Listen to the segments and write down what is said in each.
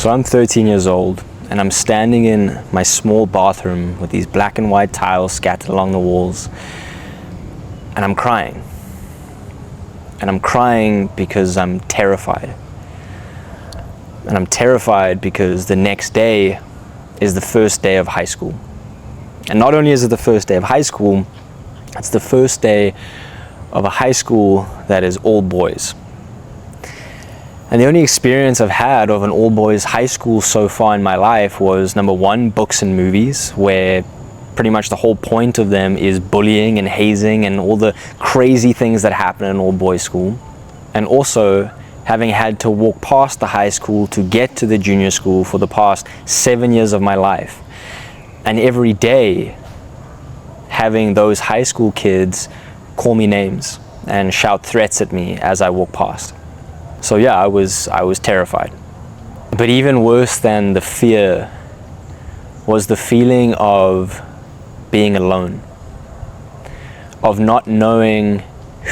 So I'm 13 years old and I'm standing in my small bathroom with these black and white tiles scattered along the walls, and I'm crying. And I'm crying because I'm terrified. And I'm terrified because the next day is the first day of high school. And not only is it the first day of high school, it's the first day of a high school that is all boys. And the only experience I've had of an all-boys high school so far in my life was, number one, books and movies, where pretty much the whole point of them is bullying and hazing and all the crazy things that happen in an all-boys school. And also having had to walk past the high school to get to the junior school for the past 7 years of my life. And every day having those high school kids call me names and shout threats at me as I walk past. So yeah, I was terrified. But even worse than the fear was the feeling of being alone, of not knowing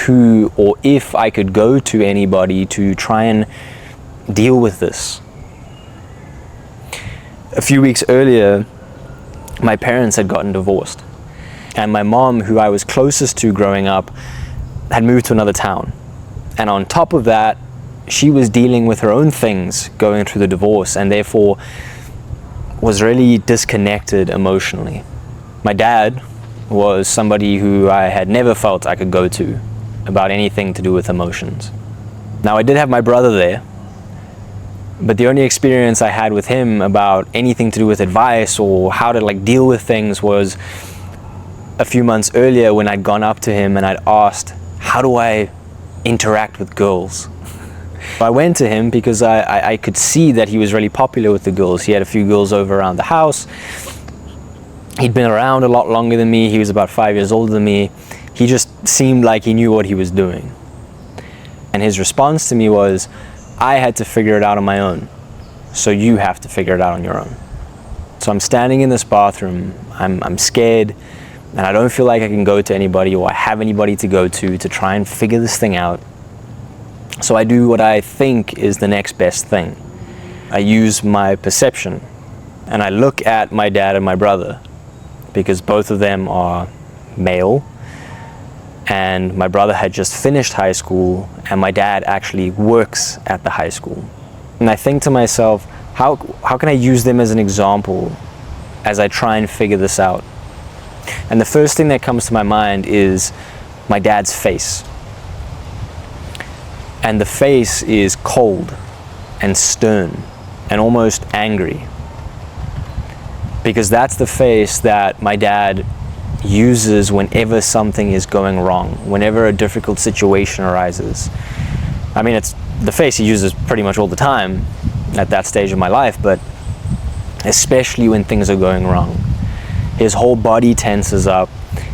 who or if I could go to anybody to try and deal with this. A few weeks earlier, my parents had gotten divorced, and my mom, who I was closest to growing up, had moved to another town. And on top of that, she was dealing with her own things going through the divorce, and therefore was really disconnected emotionally. My dad was somebody who I had never felt I could go to about anything to do with emotions. Now, I did have my brother there, but the only experience I had with him about anything to do with advice or how to deal with things was a few months earlier when I'd gone up to him and I'd asked, how do I interact with girls? I went to him because I could see that he was really popular with the girls. He had a few girls over around the house. He'd been around a lot longer than me. He was about 5 years older than me. He just seemed like he knew what he was doing. And his response to me was, I had to figure it out on my own, so you have to figure it out on your own. So I'm standing in this bathroom, I'm scared, and I don't feel like I can go to anybody or I have anybody to go to try and figure this thing out. So I do what I think is the next best thing. I use my perception, and I look at my dad and my brother, because both of them are male, and my brother had just finished high school, and my dad actually works at the high school. And I think to myself, how can I use them as an example as I try and figure this out? And the first thing that comes to my mind is my dad's face. And the face is cold and stern and almost angry, because that's the face that my dad uses whenever something is going wrong, whenever a difficult situation arises. I mean, it's the face he uses pretty much all the time at that stage of my life, but especially when things are going wrong. His whole body tenses up,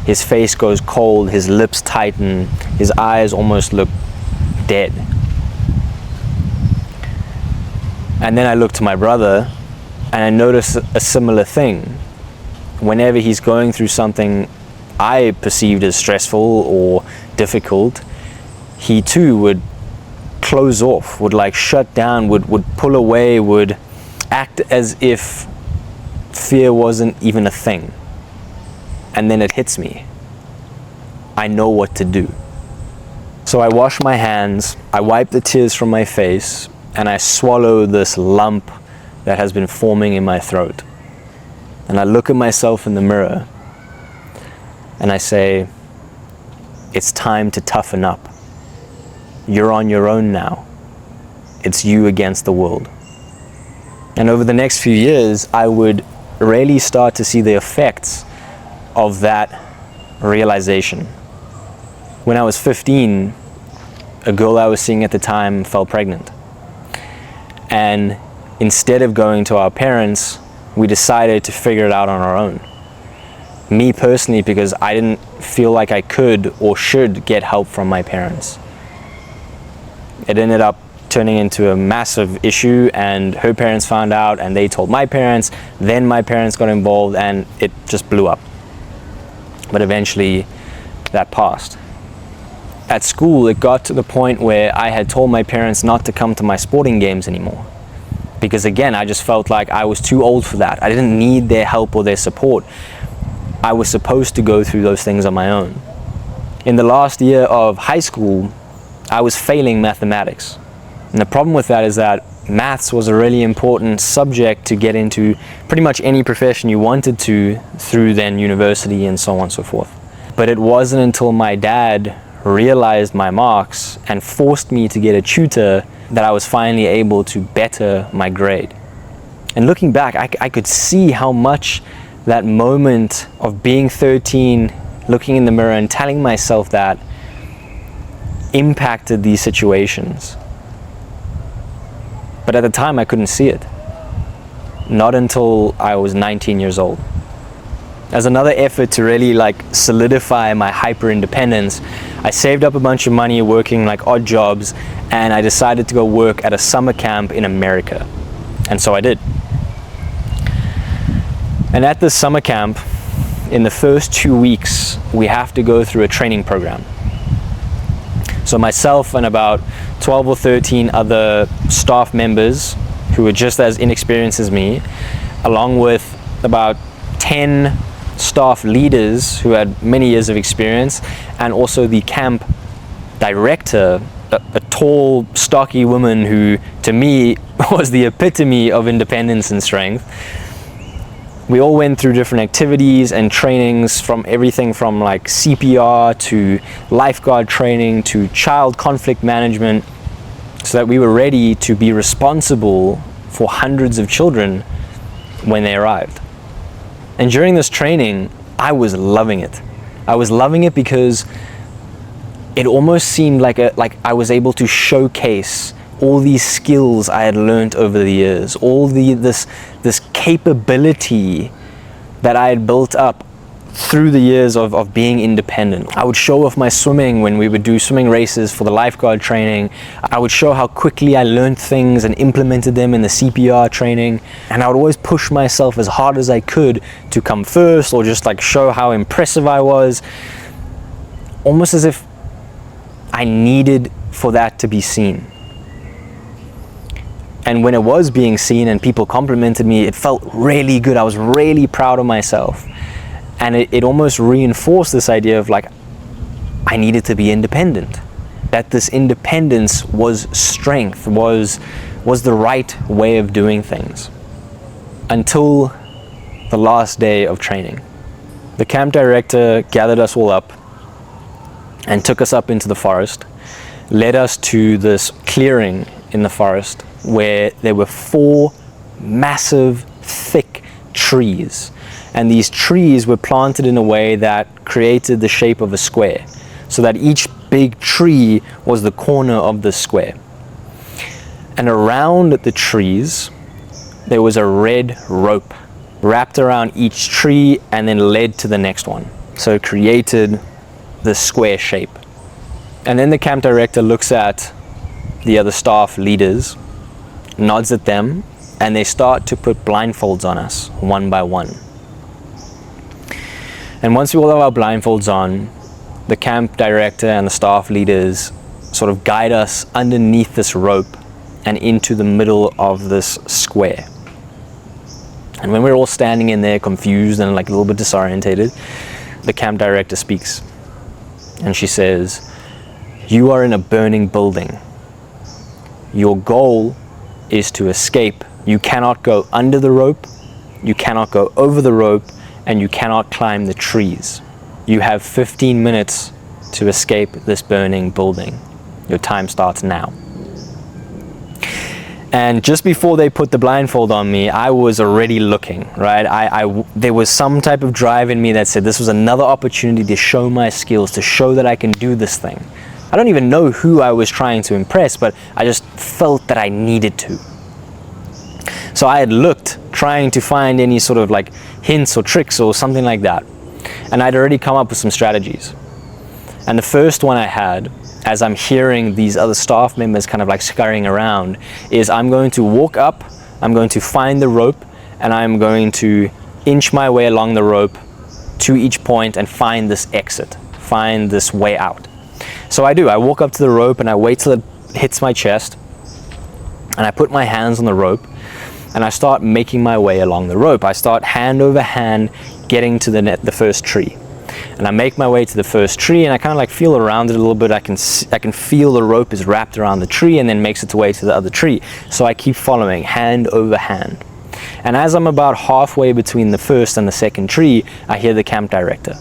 his face goes cold, his lips tighten, his eyes almost look dead. And then I look to my brother and I notice a similar thing. Whenever he's going through something I perceived as stressful or difficult, he too would close off, would shut down, would pull away, would act as if fear wasn't even a thing. And then it hits me. I know what to do. So I wash my hands, I wipe the tears from my face, and I swallow this lump that has been forming in my throat. And I look at myself in the mirror and I say, it's time to toughen up. You're on your own now. It's you against the world. And over the next few years, I would really start to see the effects of that realization. When I was 15, a girl I was seeing at the time fell pregnant. And instead of going to our parents, we decided to figure it out on our own. Me personally, because I didn't feel like I could or should get help from my parents. It ended up turning into a massive issue, and her parents found out and they told my parents, then my parents got involved, and it just blew up. But eventually that passed. At school, it got to the point where I had told my parents not to come to my sporting games anymore. because again, I just felt like I was too old for that. I didn't need their help or their support. I was supposed to go through those things on my own. In the last year of high school, I was failing mathematics. And the problem with that is that maths was a really important subject to get into pretty much any profession you wanted to through then university and so on and so forth. But it wasn't until my dad realized my marks and forced me to get a tutor that I was finally able to better my grade. And looking back, I could see how much that moment of being 13, looking in the mirror and telling myself that impacted these situations. But at the time, I couldn't see it. Not until I was 19 years old. As another effort to really solidify my hyper independence, I saved up a bunch of money working odd jobs, and I decided to go work at a summer camp in America. And so I did. And at this summer camp, in the first 2 weeks, we have to go through a training program. So myself and about 12 or 13 other staff members who were just as inexperienced as me, along with about 10 staff leaders who had many years of experience, and also the camp director, a tall, stocky woman who, to me, was the epitome of independence and strength. We all went through different activities and trainings, from everything from CPR to lifeguard training to child conflict management, so that we were ready to be responsible for hundreds of children when they arrived. And during this training, I was loving it. I was loving it because it almost seemed like I was able to showcase all these skills I had learned over the years, this capability that I had built up through the years of being independent. I would show off my swimming when we would do swimming races for the lifeguard training. I would show how quickly I learned things and implemented them in the CPR training. And I would always push myself as hard as I could to come first, or just show how impressive I was, almost as if I needed for that to be seen. And when it was being seen and people complimented me, it felt really good. I was really proud of myself. And it almost reinforced this idea of I needed to be independent. That this independence was strength, was the right way of doing things. Until the last day of training. The camp director gathered us all up and took us up into the forest, led us to this clearing in the forest where there were 4 massive, thick trees. And these trees were planted in a way that created the shape of a square, so that each big tree was the corner of the square. And around the trees, there was a red rope wrapped around each tree and then led to the next one. So it created the square shape. And then the camp director looks at the other staff leaders, nods at them, and they start to put blindfolds on us one by one. And once we all have our blindfolds on, the camp director and the staff leaders sort of guide us underneath this rope and into the middle of this square. And when we're all standing in there confused and a little bit disorientated, the camp director speaks. And she says, "You are in a burning building. Your goal is to escape. You cannot go under the rope, you cannot go over the rope, and you cannot climb the trees. You have 15 minutes to escape this burning building. Your time starts now." And just before they put the blindfold on me, I was already looking, right? There was some type of drive in me that said this was another opportunity to show my skills, to show that I can do this thing. I don't even know who I was trying to impress, but I just felt that I needed to. So I had looked, trying to find any sort of hints or tricks or something like that. And I'd already come up with some strategies. And the first one I had, as I'm hearing these other staff members kind of scurrying around, is I'm going to walk up, I'm going to find the rope, and I'm going to inch my way along the rope to each point and find this exit, find this way out. So I do. I walk up to the rope and I wait till it hits my chest, and I put my hands on the rope, and I start making my way along the rope. I start hand over hand getting to the first tree. And I make my way to the first tree, and I kind of like feel around it a little bit. I can feel the rope is wrapped around the tree and then makes its way to the other tree. So I keep following, hand over hand. And as I'm about halfway between the first and the second tree, I hear the camp director.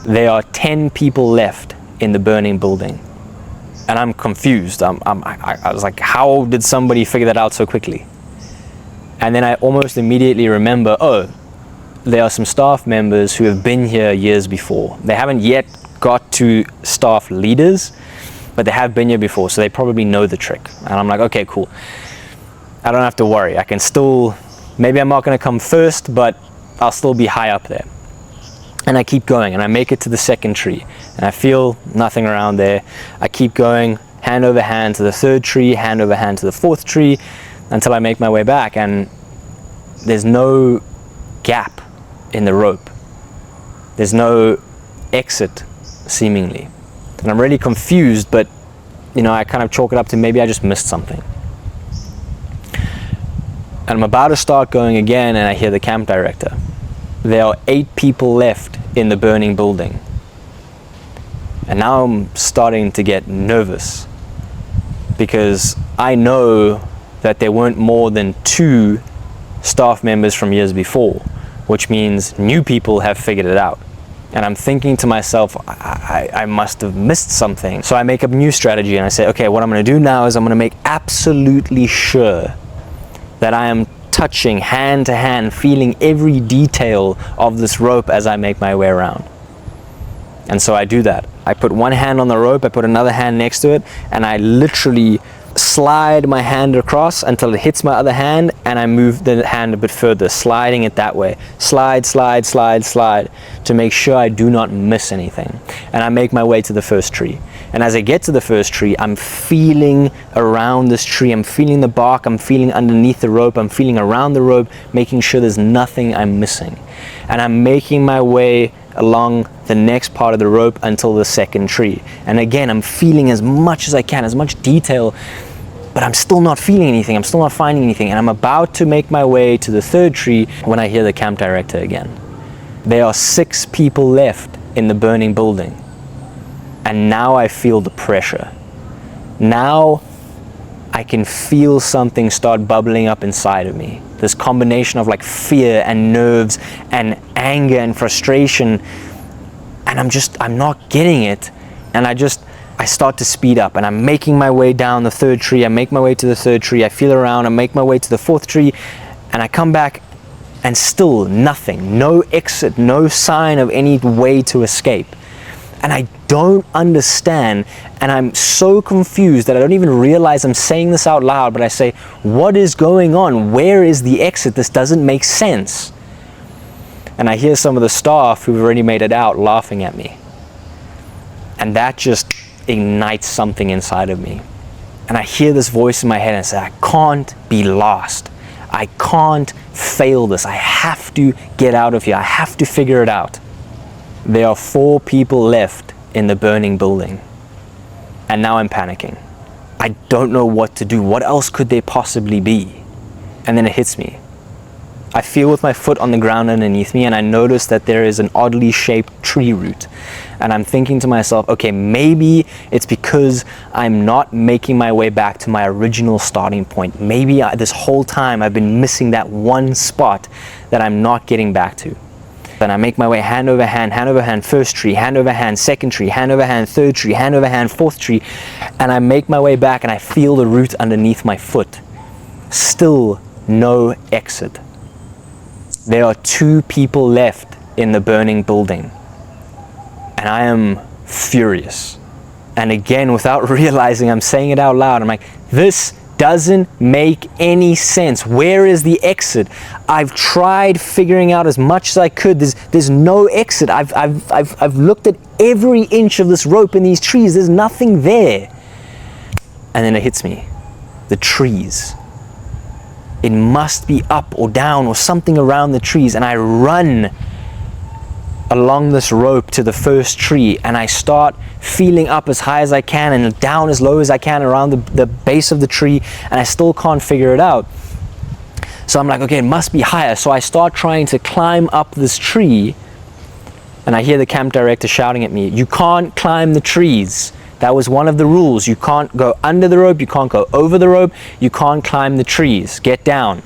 There are 10 people left in the burning building. And I'm confused. I was like, how did somebody figure that out so quickly? And then I almost immediately remember, oh, there are some staff members who have been here years before. They haven't yet got to staff leaders, but they have been here before, so they probably know the trick. And I'm like, okay, cool. I don't have to worry. I can still, maybe I'm not going to come first, but I'll still be high up there. And I keep going, and I make it to the second tree, and I feel nothing around there. I keep going, hand over hand to the third tree, hand over hand to the fourth tree, until I make my way back, and there's no gap in the rope. There's no exit, seemingly. And I'm really confused, but I kind of chalk it up to maybe I just missed something. And I'm about to start going again, and I hear the camp director. There are 8 people left in the burning building. And now I'm starting to get nervous, because I know that there weren't more than 2 staff members from years before, which means new people have figured it out. And I'm thinking to myself, I must have missed something. So I make up a new strategy, and I say, okay, what I'm going to do now is I'm going to make absolutely sure that I am touching hand to hand, feeling every detail of this rope as I make my way around. And so I do that. I put one hand on the rope, I put another hand next to it, and I literally slide my hand across until it hits my other hand, and I move the hand a bit further, sliding it that way. Slide, slide, slide, slide, to make sure I do not miss anything. And I make my way to the first tree. And as I get to the first tree, I'm feeling around this tree. I'm feeling the bark, I'm feeling underneath the rope, I'm feeling around the rope, making sure there's nothing I'm missing. And I'm making my way along the next part of the rope until the second tree. And again, I'm feeling as much as I can, as much detail, but I'm still not feeling anything, I'm still not finding anything. And I'm about to make my way to the third tree when I hear the camp director again. There are 6 people left in the burning building. And now I feel the pressure. Now I can feel something start bubbling up inside of me. This combination of like fear and nerves and anger and frustration. And I'm not getting it. And I start to speed up, and I'm making my way down the third tree. I make my way to the third tree. I feel around, I make my way to the fourth tree, and I come back, and still nothing, no exit, no sign of any way to escape. And I don't understand, and I'm so confused that I don't even realize I'm saying this out loud, but I say, what is going on? Where is the exit? This doesn't make sense. And I hear some of the staff who've already made it out laughing at me. And that just ignites something inside of me. And I hear this voice in my head and I say, I can't be lost. I can't fail this. I have to get out of here. I have to figure it out. There are 4 people left in the burning building. And now I'm panicking. I don't know what to do. What else could there possibly be? And then it hits me. I feel with my foot on the ground underneath me, and I notice that there is an oddly shaped tree root. And I'm thinking to myself, okay, maybe it's because I'm not making my way back to my original starting point. Maybe this whole time I've been missing that one spot that I'm not getting back to. Then I make my way hand over hand, first tree, hand over hand, second tree, hand over hand, third tree, hand over hand, fourth tree. And I make my way back, and I feel the root underneath my foot. Still no exit. There are 2 people left in the burning building. And I am furious. And again, without realizing, I'm saying it out loud. I'm like, this doesn't make any sense. Where is the exit? I've tried figuring out as much as I could. There's no exit. I've looked at every inch of this rope in these trees. There's nothing there. And then it hits me. The trees. It must be up or down or something around the trees. And I run along this rope to the first tree, and I start feeling up as high as I can and down as low as I can around the base of the tree, and I still can't figure it out. So I'm like, okay, it must be higher. So I start trying to climb up this tree, and I hear the camp director shouting at me, "You can't climb the trees. That was one of the rules. You can't go under the rope, you can't go over the rope, you can't climb the trees. Get down."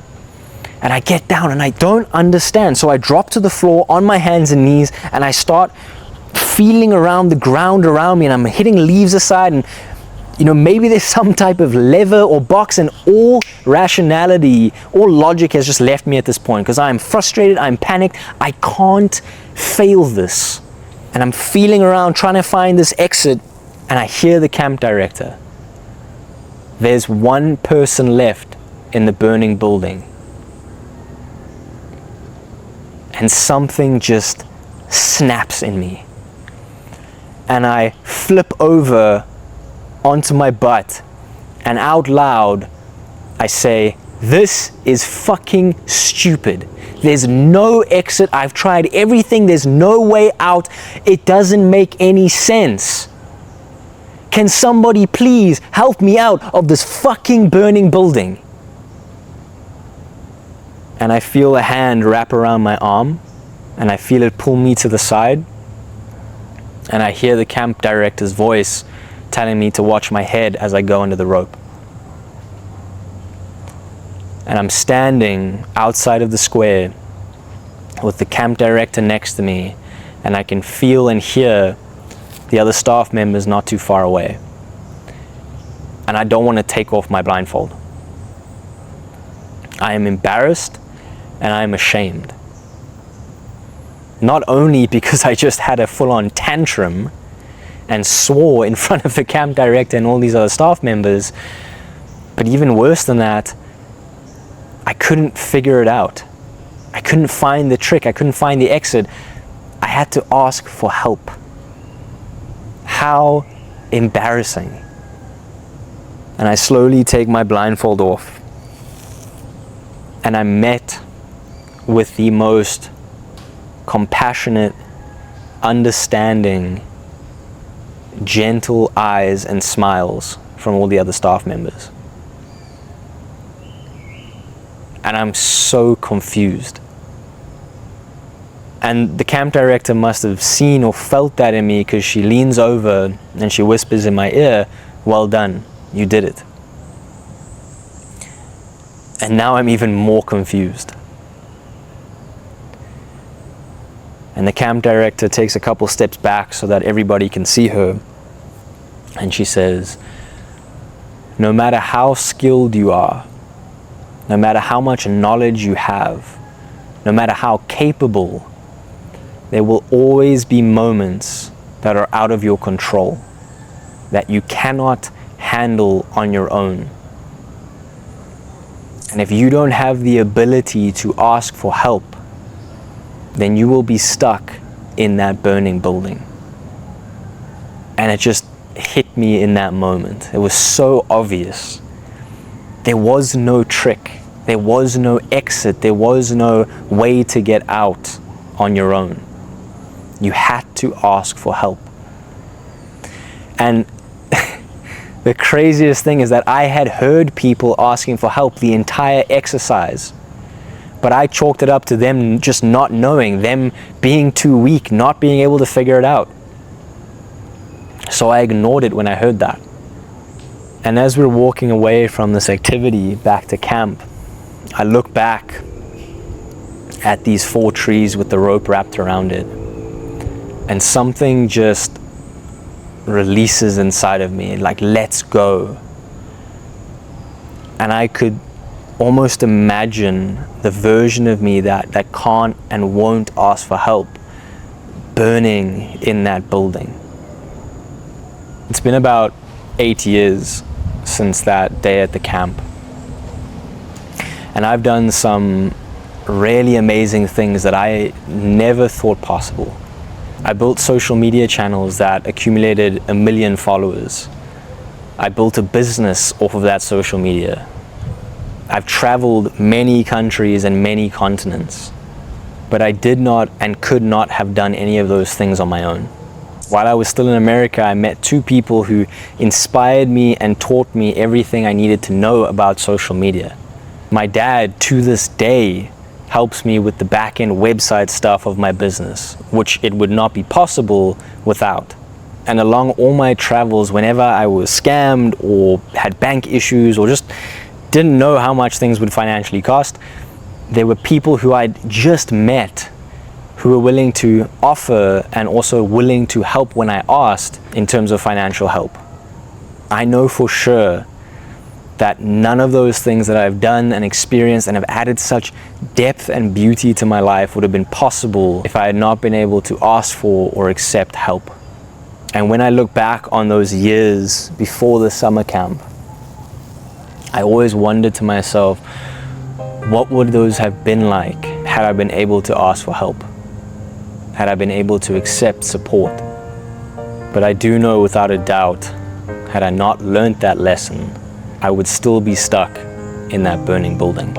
And I get down and I don't understand. So I drop to the floor on my hands and knees, and I start feeling around the ground around me, and I'm hitting leaves aside, and maybe there's some type of lever or box, and all rationality, all logic has just left me at this point because I'm frustrated, I'm panicked, I can't fail this. And I'm feeling around trying to find this exit, and I hear the camp director. There's one person left in the burning building. And something just snaps in me. And I flip over onto my butt, and out loud I say, "This is fucking stupid. There's no exit. I've tried everything. There's no way out. It doesn't make any sense. Can somebody please help me out of this fucking burning building?" And I feel a hand wrap around my arm, and I feel it pull me to the side, and I hear the camp director's voice telling me to watch my head as I go under the rope. And I'm standing outside of the square with the camp director next to me, and I can feel and hear the other staff members not too far away. And I don't want to take off my blindfold. I am embarrassed and I am ashamed. Not only because I just had a full-on tantrum and swore in front of the camp director and all these other staff members, but even worse than that, I couldn't figure it out. I couldn't find the trick. I couldn't find the exit. I had to ask for help. How embarrassing. And I slowly take my blindfold off, and I'm met with the most compassionate, understanding, gentle eyes and smiles from all the other staff members. And I'm so confused. And the camp director must have seen or felt that in me, because she leans over and she whispers in my ear, "Well done, you did it." And now I'm even more confused. And the camp director takes a couple steps back so that everybody can see her. And she says, "No matter how skilled you are, no matter how much knowledge you have, no matter how capable, there will always be moments that are out of your control, that you cannot handle on your own. And if you don't have the ability to ask for help, then you will be stuck in that burning building." And it just hit me in that moment. It was so obvious. There was no trick. There was no exit. There was no way to get out on your own. You had to ask for help. And the craziest thing is that I had heard people asking for help the entire exercise, but I chalked it up to them just not knowing, them being too weak, not being able to figure it out. So I ignored it when I heard that. And as we're walking away from this activity back to camp, I look back at these 4 trees with the rope wrapped around it, and something just releases inside of me, like, let's go. And I could almost imagine the version of me that can't and won't ask for help burning in that building. It's been about 8 years since that day at the camp, and I've done some really amazing things that I never thought possible. I built social media channels that accumulated 1 million followers. I built a business off of that social media. I've traveled many countries and many continents, but I did not and could not have done any of those things on my own. While I was still in America, I met 2 people who inspired me and taught me everything I needed to know about social media. My dad, to this day, helps me with the back-end website stuff of my business, which it would not be possible without. And along all my travels, whenever I was scammed or had bank issues or just didn't know how much things would financially cost, there were people who I'd just met who were willing to offer and also willing to help when I asked in terms of financial help. I know for sure that none of those things that I've done and experienced and have added such depth and beauty to my life would have been possible if I had not been able to ask for or accept help. And when I look back on those years before the summer camp, I always wondered to myself, what would those have been like had I been able to ask for help? Had I been able to accept support? But I do know without a doubt, had I not learned that lesson, I would still be stuck in that burning building.